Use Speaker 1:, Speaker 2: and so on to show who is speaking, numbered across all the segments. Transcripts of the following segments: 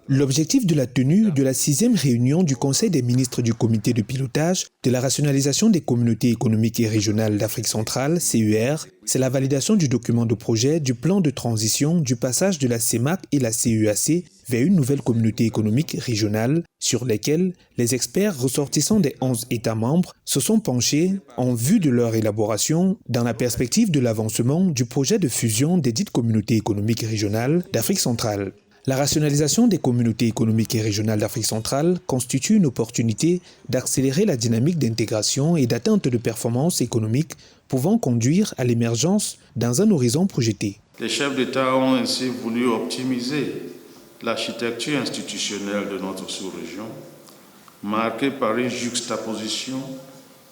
Speaker 1: L'objectif de la tenue de la 6e réunion du Conseil des ministres du Comité de pilotage de la rationalisation des communautés économiques et régionales d'Afrique centrale, CER, c'est la validation du document de projet du plan de transition du passage de la CEMAC et la CEAC vers une nouvelle communauté économique régionale sur lesquelles les experts ressortissants des 11 États membres se sont penchés en vue de leur élaboration dans la perspective de l'avancement du projet de fusion des dites communautés économiques régionales d'Afrique centrale. La rationalisation des communautés économiques et régionales d'Afrique centrale constitue une opportunité d'accélérer la dynamique d'intégration et d'atteinte de performances économiques pouvant conduire à l'émergence dans un horizon projeté.
Speaker 2: Les chefs d'État ont ainsi voulu optimiser l'architecture institutionnelle de notre sous-région, marquée par une juxtaposition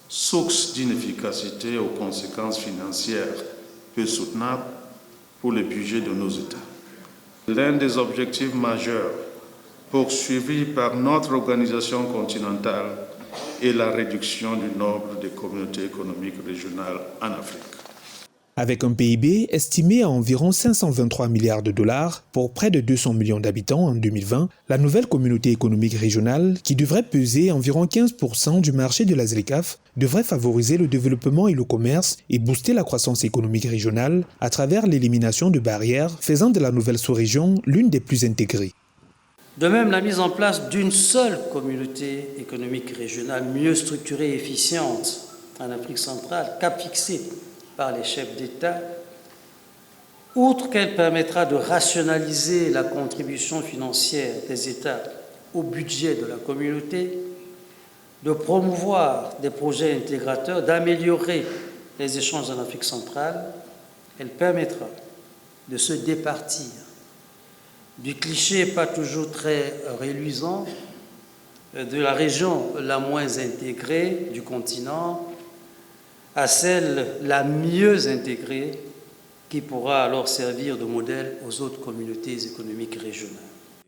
Speaker 2: source d'inefficacité aux conséquences financières peu soutenables pour les budgets de nos États. L'un des objectifs majeurs poursuivis par notre organisation continentale est la réduction du nombre de communautés économiques régionales en Afrique.
Speaker 1: Avec un PIB estimé à environ 523 milliards de dollars pour près de 200 millions d'habitants en 2020, la nouvelle communauté économique régionale, qui devrait peser environ 15% du marché de la ZLECAf, devrait favoriser le développement et le commerce et booster la croissance économique régionale à travers l'élimination de barrières, faisant de la nouvelle sous-région l'une des plus intégrées.
Speaker 3: De même, la mise en place d'une seule communauté économique régionale mieux structurée et efficiente en Afrique centrale, cap fixé par les chefs d'État, outre qu'elle permettra de rationaliser la contribution financière des États au budget de la communauté, de promouvoir des projets intégrateurs, d'améliorer les échanges en Afrique centrale, elle permettra de se départir du cliché pas toujours très reluisant de la région la moins intégrée du continent à celle la mieux intégrée qui pourra alors servir de modèle aux autres communautés économiques régionales.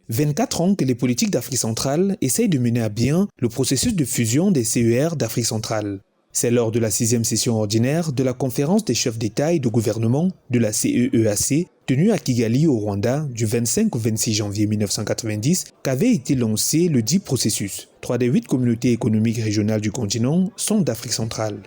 Speaker 1: 24 ans que les politiques d'Afrique centrale essayent de mener à bien le processus de fusion des CER d'Afrique centrale. C'est lors de la 6e session ordinaire de la conférence des chefs d'État et de gouvernement de la CEEAC, tenue à Kigali au Rwanda du 25 au 26 janvier 1990, qu'avait été lancé le dit processus. 3 des 8 communautés économiques régionales du continent sont d'Afrique centrale.